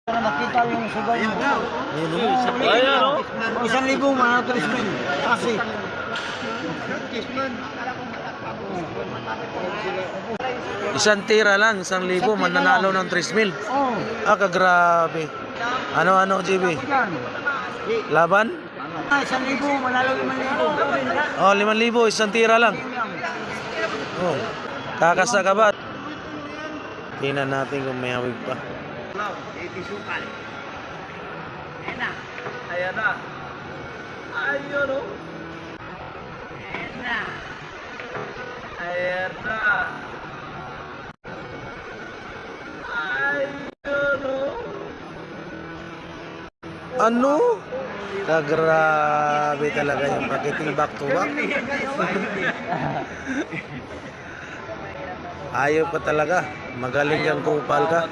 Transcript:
Nakita yung sugal mo. Ayan, oh. 1,000 manatulis mo yun. Kasi. Isang tira lang, 1,000, mananalo ng 3,000. Oo. Ah, kagrabe. Ano, GB? Yan. Laban? 1,000, manalo 5,000. Oh, 5,000, isang tira lang. Oh, kakasa ka ba? Tingnan natin kung may hawig pa. Ayan na. Ayun, oh. Ayan na. Ayun, oh. Ano? Kagrabe talaga yung pakiting back to back. Ayaw pa talaga. Magaling kang kupal ka.